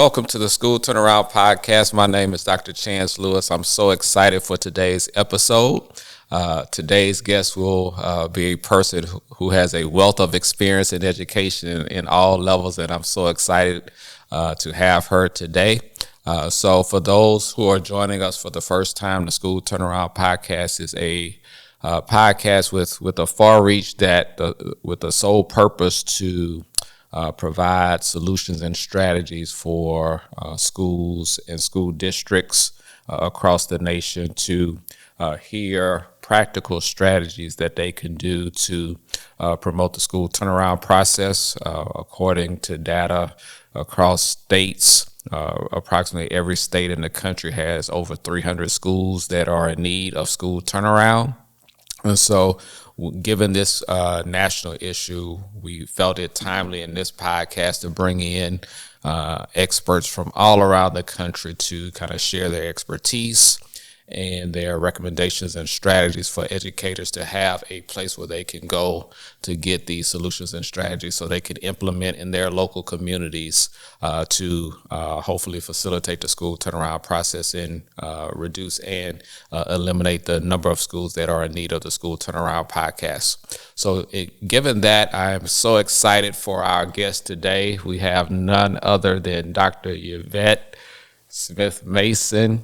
Welcome to the School Turnaround Podcast. My name is Dr. Chance Lewis. I'm so excited for today's episode. Today's guest will be a person who has a wealth of experience in education in all levels, and I'm so excited to have her today. So for those who are joining us for the first time, the School Turnaround Podcast is a podcast with a far reach with the sole purpose to provide solutions and strategies for schools and school districts across the nation to hear practical strategies that they can do to promote the school turnaround process. According to data across states, approximately every state in the country has over 300 schools that are in need of school turnaround. And so given this national issue, we felt it timely in this podcast to bring in experts from all around the country to kind of share their expertise and their recommendations and strategies for educators to have a place where they can go to get these solutions and strategies so they can implement in their local communities to hopefully facilitate the school turnaround process and reduce and eliminate the number of schools that are in need of the School Turnaround Podcast. So given that, I am so excited for our guest today. We have none other than Dr. Yvette Smith-Mason.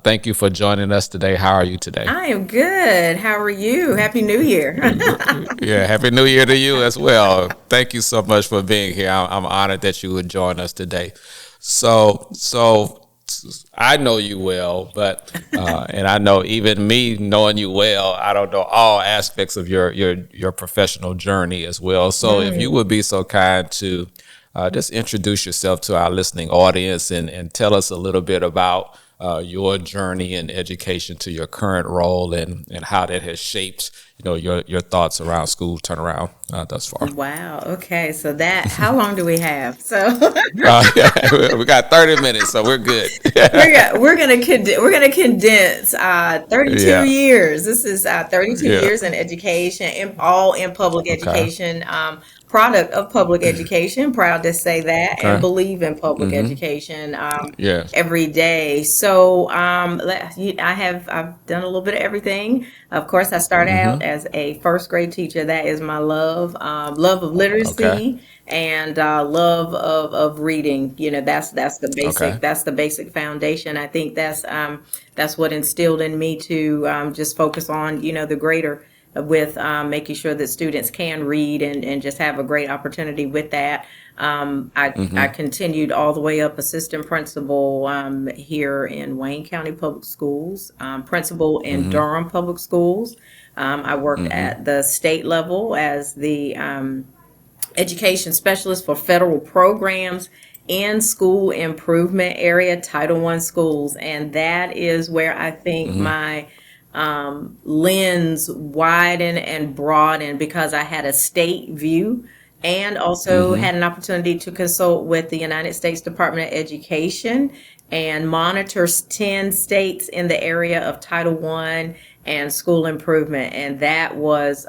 Thank you for joining us today. How are you today? I am good. How are you? Happy New Year. Yeah, Happy New Year to you as well. Thank you so much for being here. I'm honored that you would join us today. So I know you well, but and I know even me knowing you well, I don't know all aspects of your professional journey as well. So if you would be so kind to just introduce yourself to our listening audience and tell us a little bit about your journey in education to your current role and how that has shaped, your thoughts around school turnaround thus far. Wow. Okay. So how long do we have? So we got 30 minutes, so we're good. we're gonna condense 32 years. This is 32 years in education, all in public education. Product of public education, proud to say that, and believe in public education every day. So I've done a little bit of everything. Of course, I started out as a first grade teacher. That is my love of literacy and love of reading. That's the basic that's the basic foundation. I think that's what instilled in me to just focus on the greater, with making sure that students can read and just have a great opportunity with that. I continued all the way up assistant principal here in Wayne County Public Schools, principal in Durham Public Schools. I worked at the state level as the education specialist for federal programs in school improvement area, Title I schools. And that is where I think my lens widen and broaden, because I had a state view and also had an opportunity to consult with the United States Department of Education and monitor 10 states in the area of Title I and school improvement. And that was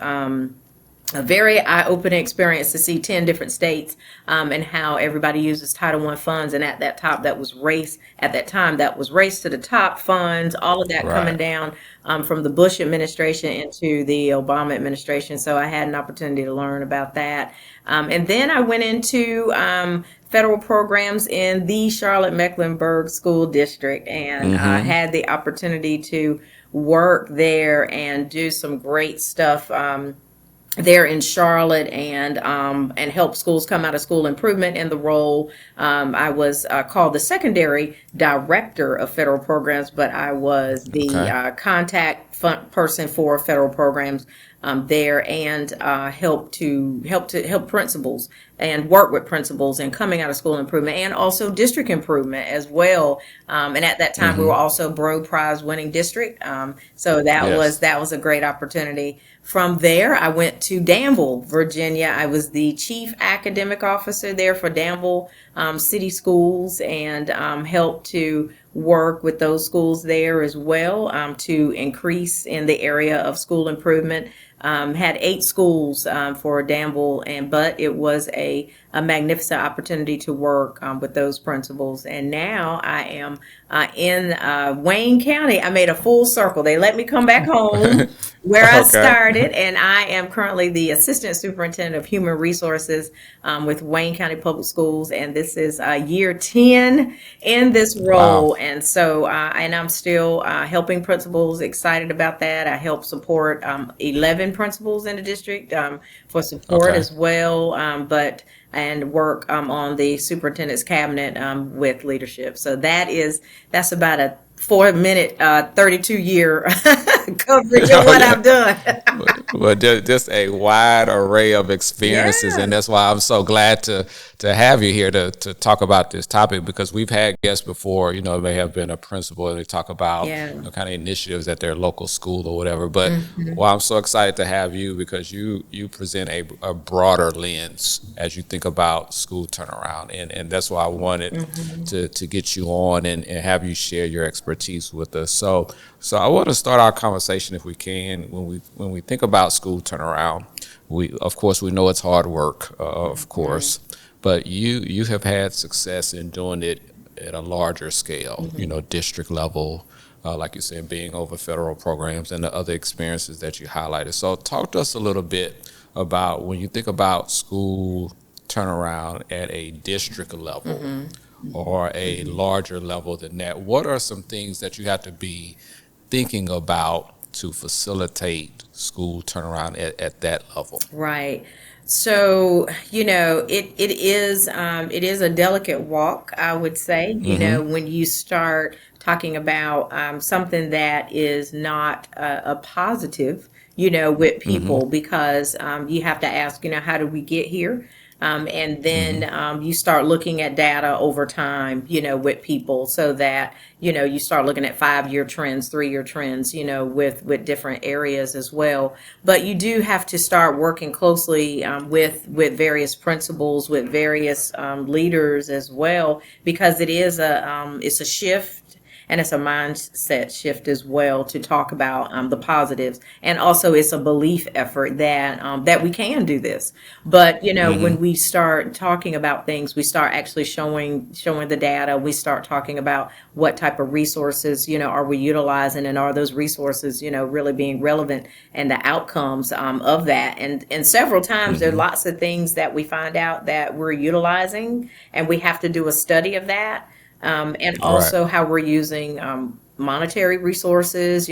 a very eye-opening experience to see 10 different states and how everybody uses Title I funds. And at that time, that was race to the top funds, all of that coming down from the Bush administration into the Obama administration. So I had an opportunity to learn about that. And then I went into federal programs in the Charlotte-Mecklenburg School District, and I had the opportunity to work there and do some great stuff there in Charlotte and help schools come out of school improvement. In the role, I was called the secondary director of federal programs, but I was the contact person for federal programs there, and help principals and work with principals and coming out of school improvement and also district improvement as well. And at that time, we were also Broad Prize winning district. So that was a great opportunity. From there, I went to Danville, Virginia. I was the chief academic officer there for Danville City Schools, and helped to work with those schools there as well, to increase in the area of school improvement. Had 8 schools for Danville, but it was a magnificent opportunity to work with those principals. And now I am in Wayne County. I made a full circle. They let me come back home where I Okay. started, and I am currently the Assistant Superintendent of Human Resources with Wayne County Public Schools, and this is year 10 in this Wow. role. And so, and I'm still helping principals, excited about that. I help support 11 principals in the district for support Okay. as well, and work on the superintendent's cabinet with leadership. So that's about a 4 minute, 32-year coverage of Oh what yeah. I've done. Well, just a wide array of experiences, and Yeah, that's why I'm so glad to have you here to talk about this topic, because we've had guests before, they have been a principal and they talk about yeah. kind of initiatives at their local school or whatever. But Hmm. well, I'm so excited to have you because you present a broader lens as you think about school turnaround, and that's why I wanted Hmm. to get you on and have you share your expertise with us. So I want to start our conversation, if we can, when we think about school turnaround. We of course we know it's hard work, of course, but you have had success in doing it at a larger scale, Hmm. district level, like you said, being over federal programs and the other experiences that you highlighted. So talk to us a little bit about when you think about school turnaround at a district level Hmm. or a Hmm. larger level than that. What are some things that you have to be thinking about to facilitate school turnaround at that level? Right. So, it is a delicate walk, I would say, Mm-hmm. when you start talking about something that is not a positive, with Mm-hmm. people, because you have to ask, how did we get here? And Mm-hmm. then you start looking at data over time, with people, so that you start looking at 5-year trends, 3-year trends, with different areas as well. But you do have to start working closely with various principals, with various leaders as well, because it's a shift, and it's a mindset shift as well, to talk about the positives, and also it's a belief effort that we can do this. But Mm-hmm. when we start talking about things, we start actually showing the data. We start talking about what type of resources are we utilizing, and are those resources really being relevant, and the outcomes of that. And several times there are Mm-hmm. lots of things that we find out that we're utilizing, and we have to do a study of that, and Right. also how we're using monetary resources.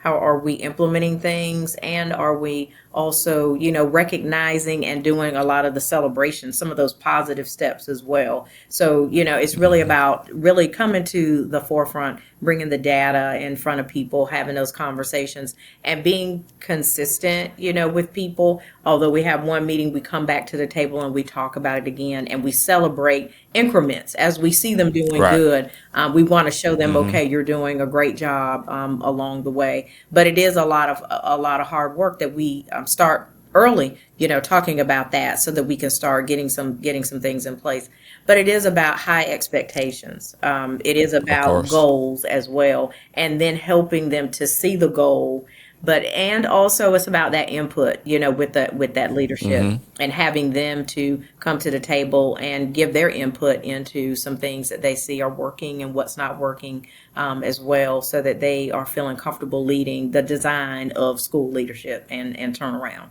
How are we implementing things, and are we also recognizing and doing a lot of the celebrations, some of those positive steps as well. So it's really Mm-hmm. about really coming to the forefront, bringing the data in front of people, having those conversations, and being consistent with people. Although we have one meeting, we come back to the table and we talk about it again, and we celebrate increments as we see them doing Right. good. We want to show them, Mm-hmm. okay, you're doing a great job along the way. But it is a lot of hard work that we start early, talking about that, so that we can start getting some things in place. But it is about high expectations. It is Of about course. goals as well, and then helping them to see the goal. But and also it's about that input, with that leadership, Mm-hmm. and having them to come to the table and give their input into some things that they see are working and what's not working, as well, so that they are feeling comfortable leading the design of school leadership and turnaround.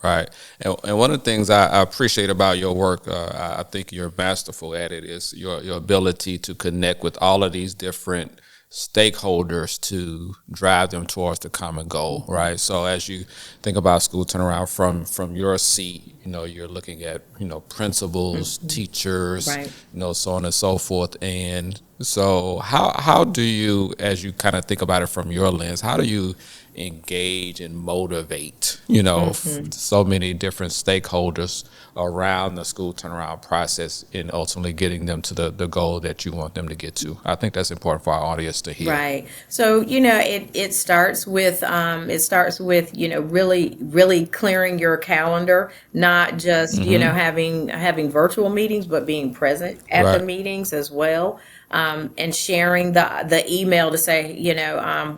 Right. And one of the things I appreciate about your work, I think you're masterful at it, is your ability to connect with all of these different stakeholders to drive them towards the common goal, Mhm. right? So as you think about school turnaround from your seat, you're looking at, principals, Mhm. teachers, Right. so on and so forth. And so how do you, as you kind of think about it from your lens, how do you engage and motivate, Hmm. so many different stakeholders around the school turnaround process and ultimately getting them to the goal that you want them to get to? I think that's important for our audience to hear. Right. So, it starts with really really clearing your calendar, not just Mm-hmm. having virtual meetings, but being present at the Right. meetings as well. and sharing the email to say,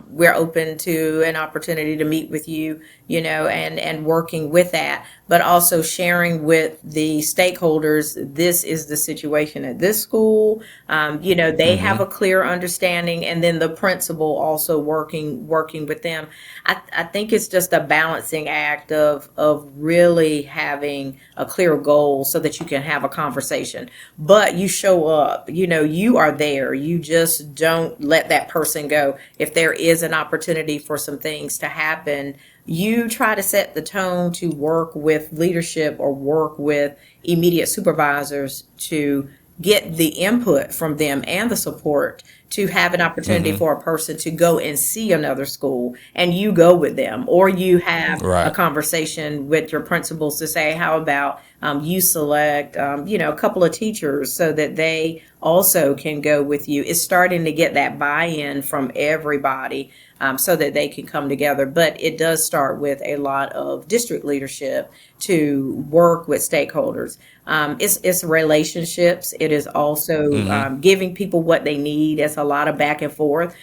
we're open to an opportunity to meet with you, and working with that, but also sharing with the stakeholders, this is the situation at this school. They have a clear understanding, and then the principal also working with them. I think it's just a balancing act of really having a clear goal so that you can have a conversation. But you show up, you are there. You just don't let that person go. If there is an opportunity for some things to happen, you try to set the tone to work with leadership or work with immediate supervisors to get the input from them and the support to have an opportunity for a person to go and see another school, and you go with them, or you have a conversation with your principals to say, how about you select a couple of teachers so that they also can go with you. It's starting to get that buy-in from everybody, so that they can come together. But it does start with a lot of district leadership to work with stakeholders. It's relationships. It is also giving people what they need. It's a lot of back and forth,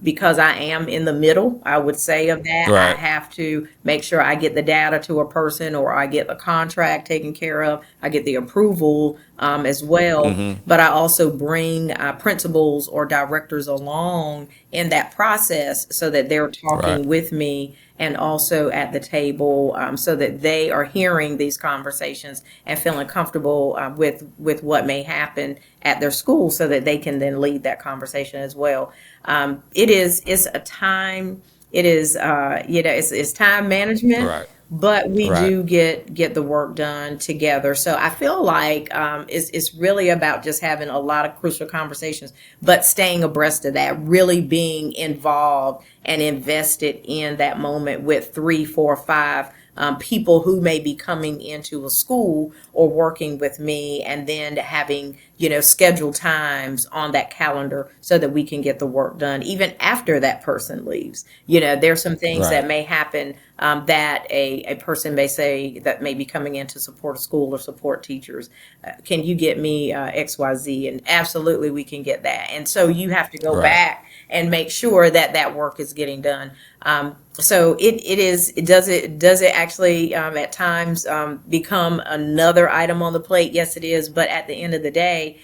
because I am in the middle, I would say, of that. I have to make sure I get the data to a person, or I get the contract taken care of. I get the approval as well. But I also bring principals or directors along in that process so that they're talking with me and also at the table, so that they are hearing these conversations and feeling comfortable with what may happen at their school, so that they can then lead that conversation as well. It's a time. It is it's time management. But we do get the work done together. So I feel like it's really about just having a lot of crucial conversations, but staying abreast of that, really being involved and invested in that moment with 3, 4, 5 people who may be coming into a school or working with me, and then having, scheduled times on that calendar so that we can get the work done even after that person leaves. There's some things that may happen that a person may say that may be coming in to support a school or support teachers. Can you get me XYZ? And absolutely, we can get that. And so you have to go back and make sure that that work is getting done. So does it actually at times become another item on the plate? Yes, it is. But at the end of the day,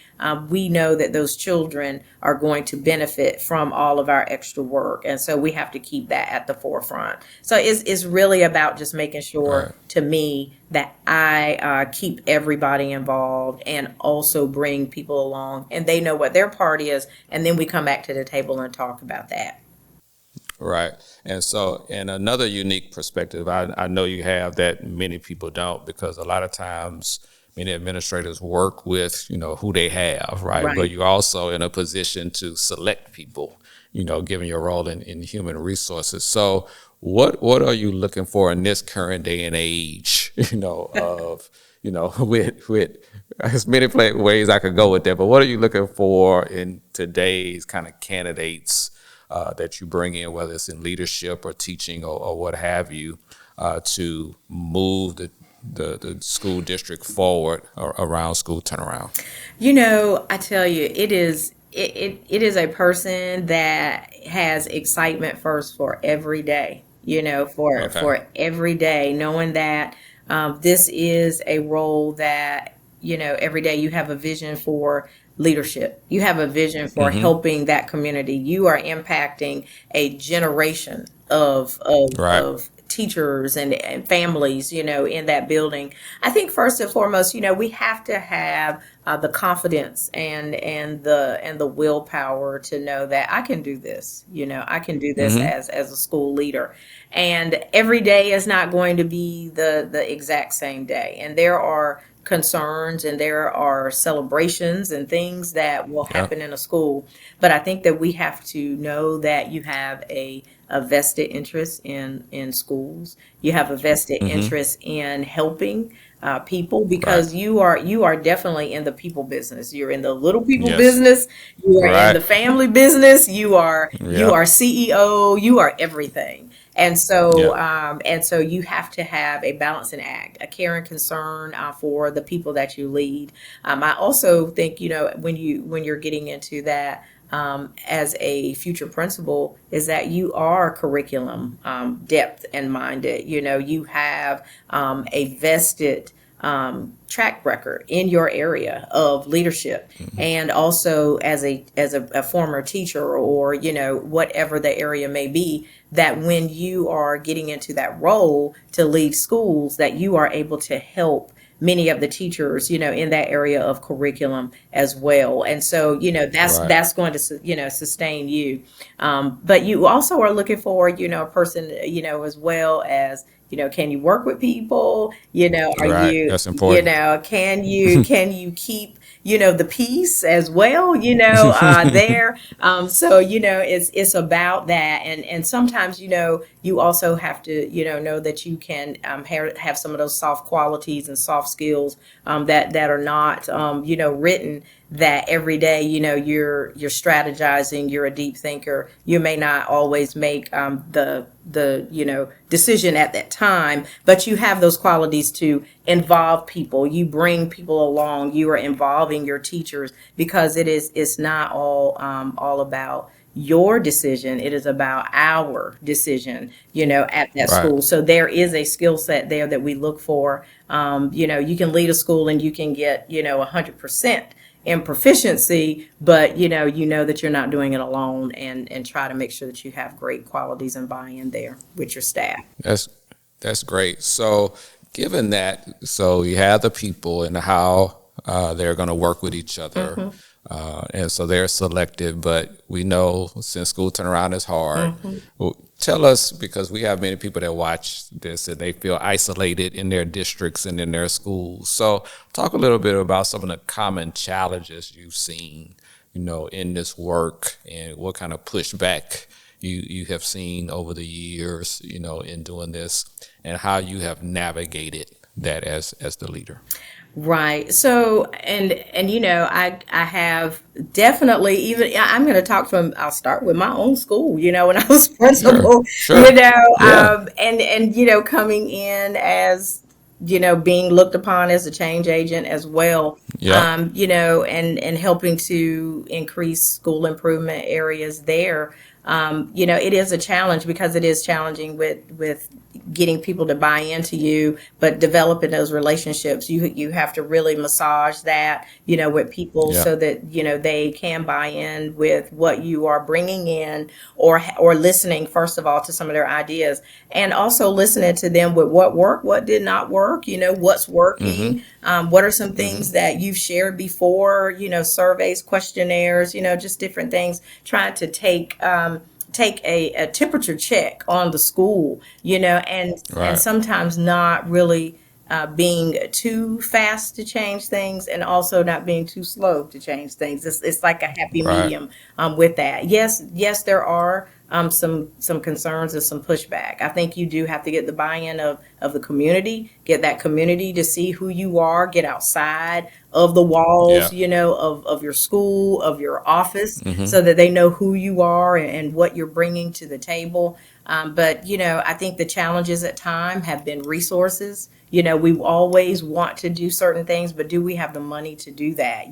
we know that those children are going to benefit from all of our extra work. And so we have to keep that at the forefront. So it's really about just making sure, to me, that I keep everybody involved and also bring people along, and they know what their part is. And then we come back to the table and talk about that. Right. And so, in another unique perspective, I know you have that many people don't, because a lot of times many administrators work with, who they have, right? But you're also in a position to select people, given your role in human resources. So what are you looking for in this current day and age, with there's many ways I could go with that, but what are you looking for in today's kind of candidates that you bring in, whether it's in leadership or teaching or what have you, to move the school district forward around school turnaround? I tell you, it is a person that has excitement first for every day, for every day, knowing that this is a role that, every day you have a vision for leadership. You have a vision for helping that community. You are impacting a generation of teachers and families, in that building. I think first and foremost, we have to have the confidence and the willpower to know that I can do this. I can do this as a school leader. And every day is not going to be the exact same day. And there are concerns and there are celebrations and things that will happen in a school. But I think that we have to know that you have a vested interest in schools. You have a vested interest in helping people, because you are definitely in the people business. You're in the little people business. You are in the family business. You are CEO. You are everything. Yeah. And so you have to have a balancing act, a care and concern for the people that you lead. I also think, when you're getting into that, as a future principal, is that you are curriculum depth and minded. You have a vested track record in your area of leadership, and also as a former teacher, or whatever the area may be, that when you are getting into that role to lead schools, that you are able to help many of the teachers, in that area of curriculum as well. And so, Right. that's going to, sustain you. But you also are looking for, a person, as well as, can you work with people? Are Right. you, That's important. can you keep, the peace as well, there. So, it's about that. And sometimes, you also have to, know that you can have some of those soft qualities and soft skills that are not, written, that every day, you're strategizing, you're a deep thinker. You may not always make the decision at that time, but you have those qualities to involve people. You bring people along. You are involving your teachers, because it's not all about your decision. It is about our decision, at that Right. school. So there is a skill set there that we look for. You can lead a school and you can get 100% in proficiency, but you know that you're not doing it alone, and try to make sure that you have great qualities and buy-in there with your staff. That's that's great. So, given that, so you have the people and how they're going to work with each other, Hmm. and so they're selective. But we know since school turnaround is hard. Hmm. Well, tell us, because we have many people that watch this and they feel isolated in their districts and in their schools. So, talk a little bit about some of the common challenges you've seen, in this work, and what kind of pushback you have seen over the years, in doing this, and how you have navigated that as the leader. Right. So, and I have definitely, even I'm going to talk from, I'll start with my own school, when I was Sure, principal, sure, yeah, and coming in as, being looked upon as a change agent as well, yeah, and helping to increase school improvement areas there. It is a challenge, because it is challenging with getting people to buy into you, but developing those relationships, you have to really massage that, with people, yeah, so that they can buy in with what you are bringing in, or listening first of all to some of their ideas, and also listening to them with what worked, what did not work, what's working, mm-hmm, what are some mm-hmm, things that you've shared before, surveys, questionnaires, just different things, trying to take a temperature check on the school, and right, sometimes not really being too fast to change things, and also not being too slow to change things. It's like a happy right, medium with that. Yes, there are some concerns and some pushback. I think you do have to get the buy-in of the community, get that community to see who you are, get outside of the yeah, walls, of your school, of your office, mm-hmm, so that they know who you are and what you're bringing to the table. But I think the challenges at time have been resources. We always want to do certain things, but do we have the money to do that?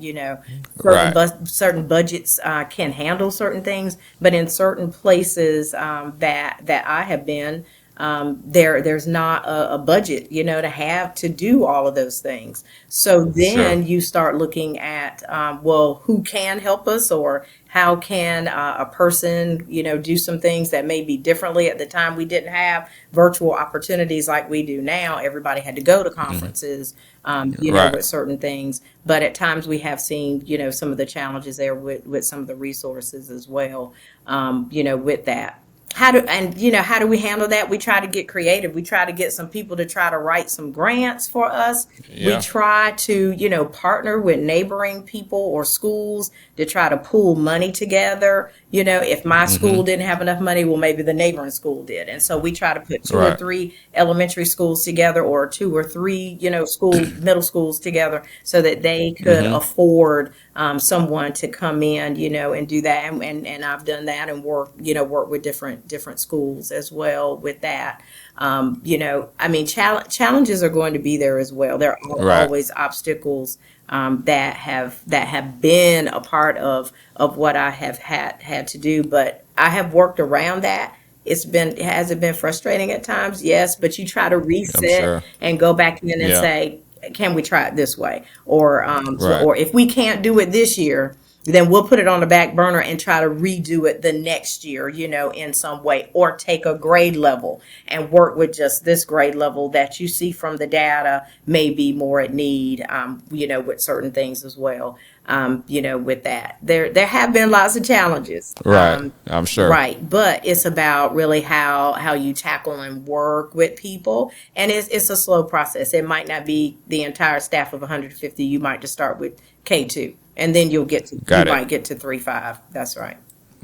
right, Certain budgets can handle certain things, but in certain places that I have been, there's not a budget, to have to do all of those things. So sure, then you start looking at, well, who can help us, or how can a person, do some things that may be differently. At the time, we didn't have virtual opportunities like we do now. Everybody had to go to mm-hmm, conferences, right, with certain things. But at times we have seen, some of the challenges there with some of the resources as well, with that. How do we handle that? We try to get creative. We try to get some people to try to write some grants for us. We yeah, try to, partner with neighboring people or schools to try to pool money together. If my school mm-hmm, didn't have enough money, well, maybe the neighboring school did. And so we try to put two or right, three elementary schools together, or two or three, middle schools together, so that they could mm-hmm, afford someone to come in, and do that. And I've done that and work with different schools as well with that. I mean, challenges are going to be there as well. There are Right. always obstacles that have been a part of what I have had to do, but I have worked around that. Has it been frustrating at times? Yes, but you try to I'm reset sure. and go back in and Yeah. say, can we try it this way? Right. Or if we can't do it this year, then we'll put it on the back burner and try to redo it the next year, in some way, or take a grade level and work with just this grade level that you see from the data may be more at need, with certain things as well. With that, there have been lots of challenges. Right. I'm sure. Right, but it's about really how you tackle and work with people, and it's a slow process. It might not be the entire staff of 150. You might just start with K2, and then you Got it. might get to 3-5. That's right.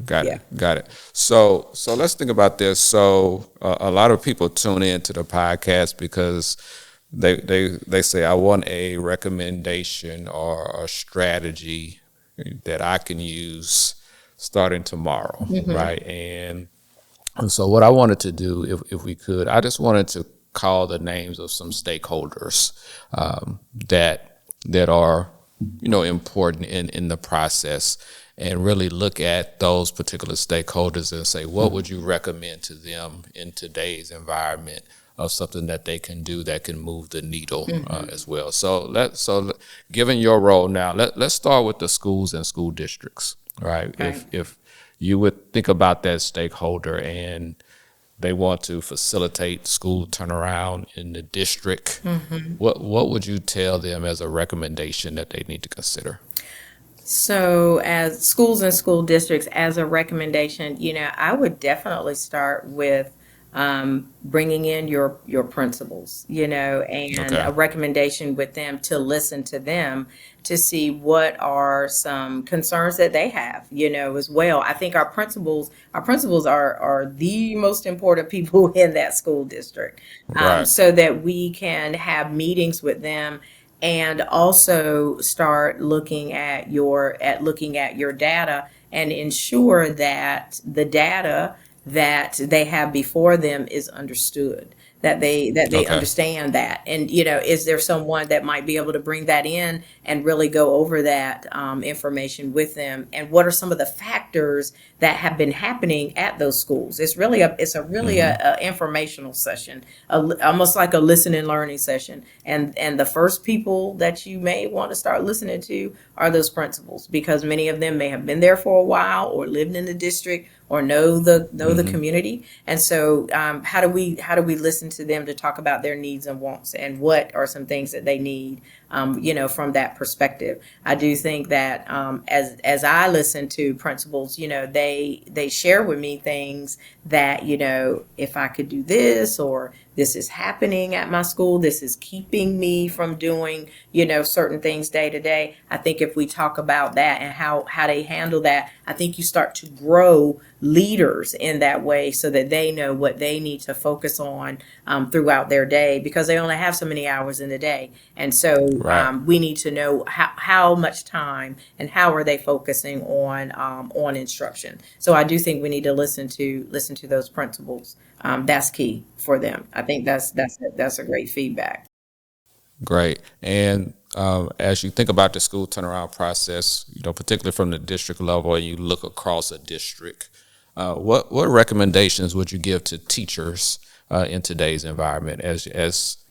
Got Yeah. it. Got it. So let's think about this. So a lot of people tune in to the podcast because they say, I want a recommendation or a strategy that I can use starting tomorrow, right? And so what I wanted to do, if we could, I just wanted to call the names of some stakeholders that are important in the process, and really look at those particular stakeholders and say, what would you recommend to them in today's environment of something that they can do that can move the needle as well. So given your role now, let's start with the schools and school districts, right? Right. If you would think about that stakeholder and they want to facilitate school turnaround in the district, what would you tell them as a recommendation that they need to consider? So, as schools and school districts, as a recommendation, I would definitely start with bringing in your principals, and Okay. a recommendation with them to listen to them to see what are some concerns that they have, as well. I think our principals are the most important people in that school district, Right. so that we can have meetings with them and also start looking at your data and ensure that the data that they have before them is understood, that they Okay. understand that. And is there someone that might be able to bring that in and really go over that information with them, and what are some of the factors that have been happening at those schools? It's a informational session, almost like a listen and learning session. And the first people that you may want to start listening to are those principals, because many of them may have been there for a while or lived in the district or know the community. And so how do we listen to them to talk about their needs and wants, and what are some things that they need, from that perspective? I do think that as I listen to principals, they share with me things that, if I could do this, or this is happening at my school, this is keeping me from doing, certain things day to day. I think if we talk about that and how they handle that, I think you start to grow leaders in that way, so that they know what they need to focus on throughout their day, because they only have so many hours in the day. And so Right. we need to know how much time and how are they focusing on instruction. So I do think we need to listen to those principals. That's key for them. I think that's a great feedback. Great. And as you think about the school turnaround process, particularly from the district level, and you look across a district, what recommendations would you give to teachers in today's environment, as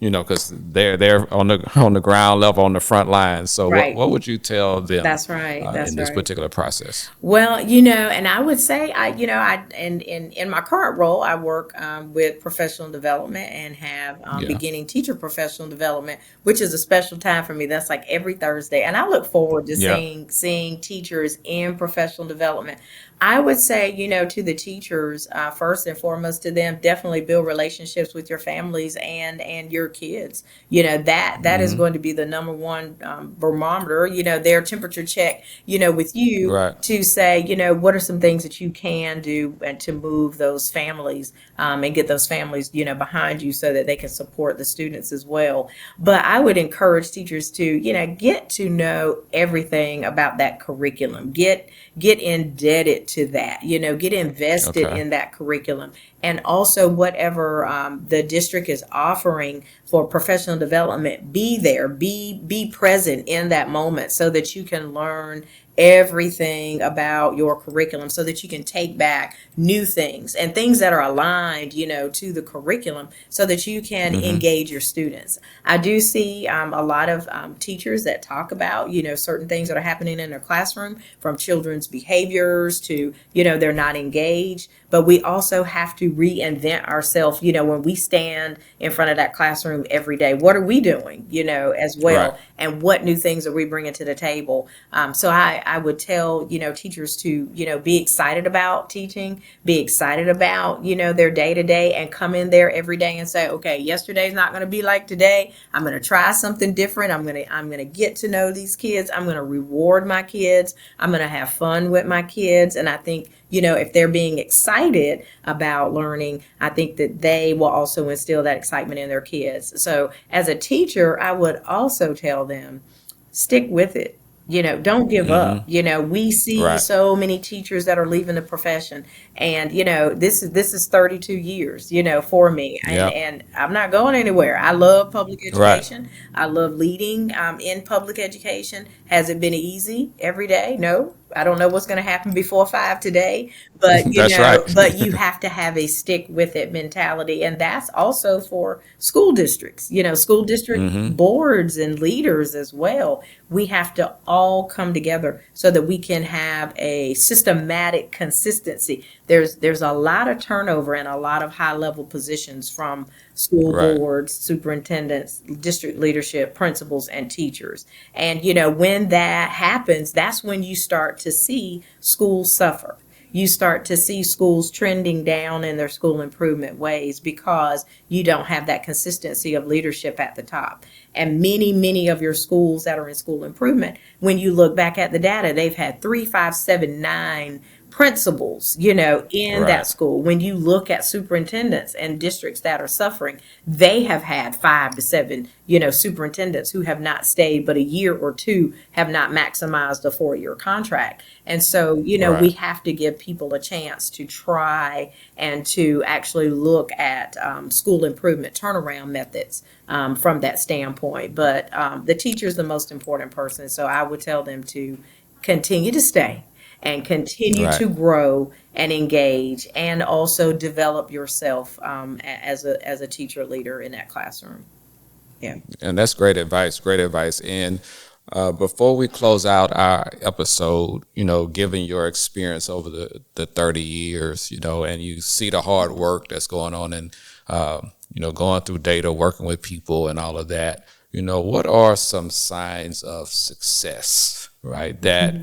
because they're on the ground level, on the front lines? So Right. what would you tell them That's right. That's in this right. particular process? Well, and I would say, in my current role, I work with professional development and have Yeah. beginning teacher professional development, which is a special time for me. That's like every Thursday, and I look forward to Yeah. seeing teachers in professional development. I would say, to the teachers, first and foremost, to them, definitely build relationships relationships with your families and your kids. That is going to be the number one barometer, their temperature check, with you Right. to say, what are some things that you can do and to move those families and get those families, behind you so that they can support the students as well. But I would encourage teachers to, get to know everything about that curriculum. Get indebted to that, get invested Okay. in that curriculum. And also whatever the district is offering for professional development, be there, be present in that moment so that you can learn everything about your curriculum so that you can take back new things and things that are aligned, to the curriculum so that you can Mm-hmm. engage your students. I do see a lot of teachers that talk about, certain things that are happening in their classroom, from children's behaviors to, they're not engaged. But we also have to reinvent ourselves, when we stand in front of that classroom every day. What are we doing, as Right. well? And what new things are we bringing to the table? So I would tell, teachers to, be excited about teaching, be excited about, their day to day, and come in there every day and say, okay, yesterday's not going to be like today. I'm going to try something different. I'm going to get to know these kids. I'm going to reward my kids. I'm going to have fun with my kids. And I think, if they're being excited about learning, I think that they will also instill that excitement in their kids. So as a teacher, I would also tell them, stick with it. Don't give up. Mm-hmm. We see Right. so many teachers that are leaving the profession, and this is 32 years, for me, and Yeah. and I'm not going anywhere. I love public Right. education. I love leading in public education. Has it been easy every day? No. I don't know what's going to happen before 5 today, but That's right. you have to have a stick with it mentality, and that's also for school districts. School district Mm-hmm. boards and leaders as well. We have to all come together so that we can have a systematic consistency. There's a lot of turnover and a lot of high level positions from school Right. boards, superintendents, district leadership, principals, and teachers. And when that happens, that's when you start to see schools suffer. You start to see schools trending down in their school improvement ways because you don't have that consistency of leadership at the top. And many of your schools that are in school improvement, when you look back at the data, they've had 3, 5, 7, 9 principals, in that Right. school. When you look at superintendents and districts that are suffering, they have had 5 to 7, superintendents who have not stayed but a year or two, have not maximized a 4-year contract. And so, we Right. have to give people a chance to try and to actually look at school improvement turnaround methods from that standpoint. But the teacher is the most important person. So I would tell them to continue to stay and continue Right. to grow and engage, and also develop yourself as a teacher leader in that classroom. Yeah. And that's great advice. Great advice. And before we close out our episode, given your experience over the 30 years, and you see the hard work that's going on, and going through data, working with people, and all of that, what are some signs of success, right? That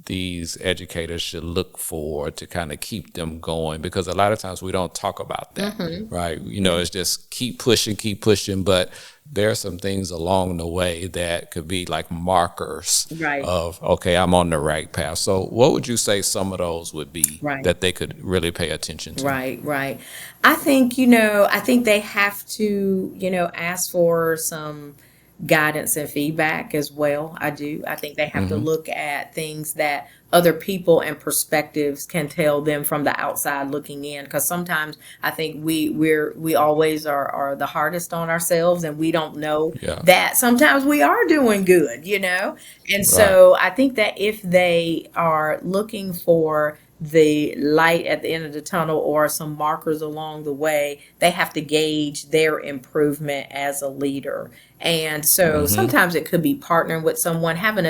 these educators should look for to kind of keep them going, because a lot of times we don't talk about that, right? It's just keep pushing, but there are some things along the way that could be like markers Right. of, okay, I'm on the right path. So what would you say some of those would be Right. that they could really pay attention to? Right. I think, they have to, ask for some guidance and feedback as well. I do. I think they have to Mm-hmm. look at things that other people and perspectives can tell them from the outside looking in. Because sometimes I think we always are the hardest on ourselves, and we don't know Yeah. that sometimes we are doing good, And Right. so I think that if they are looking for the light at the end of the tunnel or some markers along the way, they have to gauge their improvement as a leader. And so Mm-hmm. sometimes it could be partnering with someone, having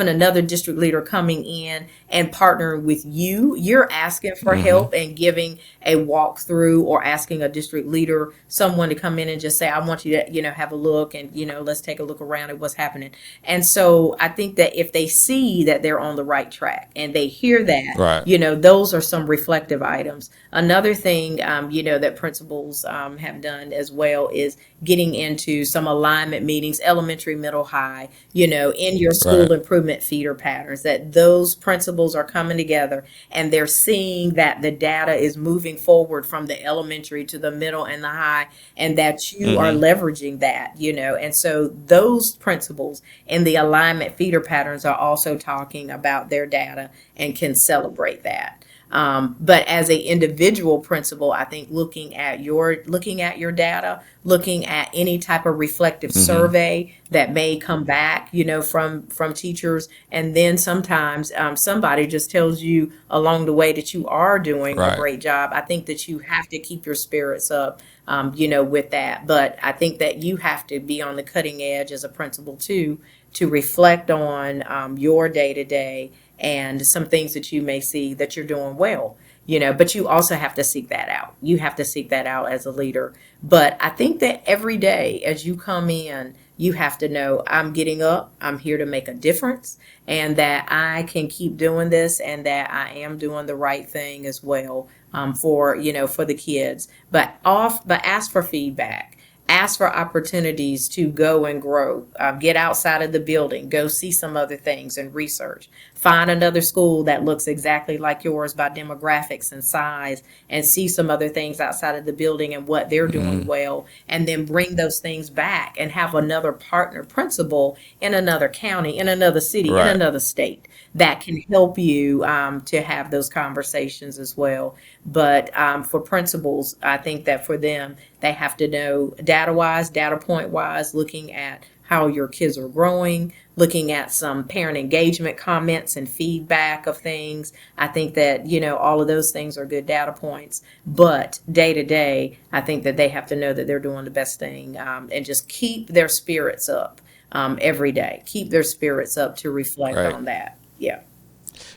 another district leader coming in and partnering with you. You're asking for help and giving a walkthrough, or asking a district leader, someone to come in and just say, I want you to, have a look, and, let's take a look around at what's happening. And so I think that if they see that they're on the right track and they hear that, Right. those are some reflective items. Another thing, that principals have done as well is getting into some alignment meetings, elementary, middle, high, in your school Right. improvement feeder patterns, that those principals are coming together and they're seeing that the data is moving forward from the elementary to the middle and the high, and that you are leveraging that, and so those principals in the alignment feeder patterns are also talking about their data and can celebrate that. But as a individual principal, I think looking at your data, looking at any type of reflective survey that may come back, from teachers, and then sometimes somebody just tells you along the way that you are doing a Right. great job. I think that you have to keep your spirits up, with that. But I think that you have to be on the cutting edge as a principal too, to reflect on your day to day and some things that you may see that you're doing well, but you also have to seek that out. You have to seek that out as a leader. But I think that every day as you come in, you have to know, I'm getting up, I'm here to make a difference, and that I can keep doing this, and that I am doing the right thing as well, for the kids. But ask for feedback. Ask for opportunities to go and grow, get outside of the building, go see some other things and research. Find another school that looks exactly like yours by demographics and size, and see some other things outside of the building and what they're doing well, and then bring those things back and have another partner principal in another county, in another city, in Right. another state, that can help you to have those conversations as well. But for principals, I think that for them, they have to know data-wise, data point-wise, looking at how your kids are growing, looking at some parent engagement comments and feedback of things. I think that, all of those things are good data points. But day to day, I think that they have to know that they're doing the best thing, and just keep their spirits up every day. Keep their spirits up to reflect Right. on that. Yeah.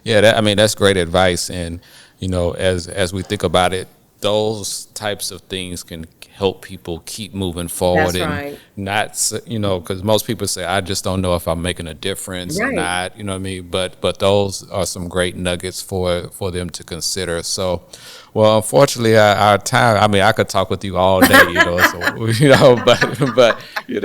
Yeah, that's great advice. And as we think about it, those types of things can help people keep moving forward, That's and right. not, because most people say, I just don't know if I'm making a difference or Right. not. You know what I mean? But those are some great nuggets for them to consider. So, well, unfortunately, our time. I mean, I could talk with you all day, So but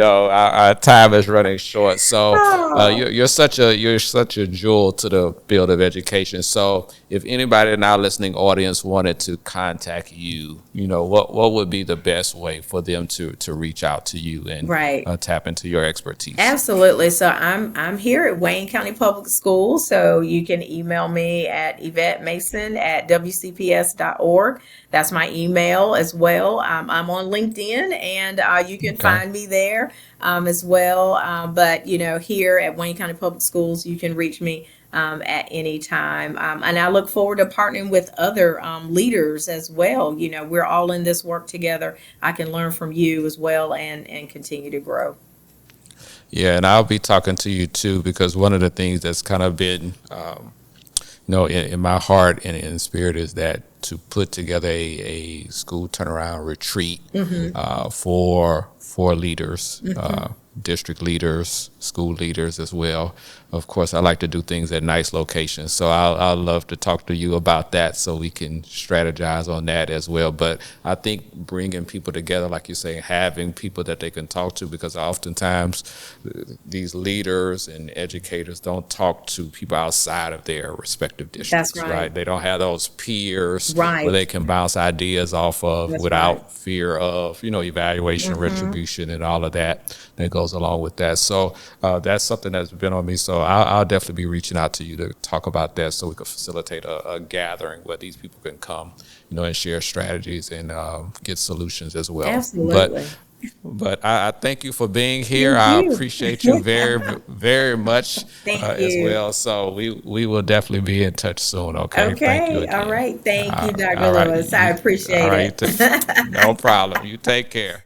our time is running short. So, Oh. you're such a jewel to the field of education. So, if anybody in our listening audience wanted to contact you, what would be the best way for them to reach out to you and Right. tap into your expertise? Absolutely. So I'm here at Wayne County Public Schools. So you can email me at Yvette Mason at WCPS.org. That's my email as well. I'm on LinkedIn, and you can Okay. find me there as well. But here at Wayne County Public Schools, you can reach me at any time. And I look forward to partnering with other leaders as well. We're all in this work together. I can learn from you as well, and continue to grow. Yeah, and I'll be talking to you too, because one of the things that's kind of been, in my heart and in spirit is that to put together a school turnaround retreat for leaders, district leaders, school leaders as well. Of course, I like to do things at nice locations, so I'll love to talk to you about that so we can strategize on that as well. But I think bringing people together, like you say, having people that they can talk to, because oftentimes these leaders and educators don't talk to people outside of their respective districts, That's right. They don't have those peers Right. where they can bounce ideas off of That's without right. fear of, evaluation, retribution, and all of that goes along with that. So that's something that's been on me. So I'll definitely be reaching out to you to talk about that, so we can facilitate a gathering where these people can come, and share strategies and get solutions as well. Absolutely. But I thank you for being here. Thank I you. appreciate you very, very much Thank as you. well. So we will definitely be in touch soon. Okay. Thank you Okay. All again. right. Thank you, Dr. All right. Lewis. I All appreciate right. it. No problem. You take care.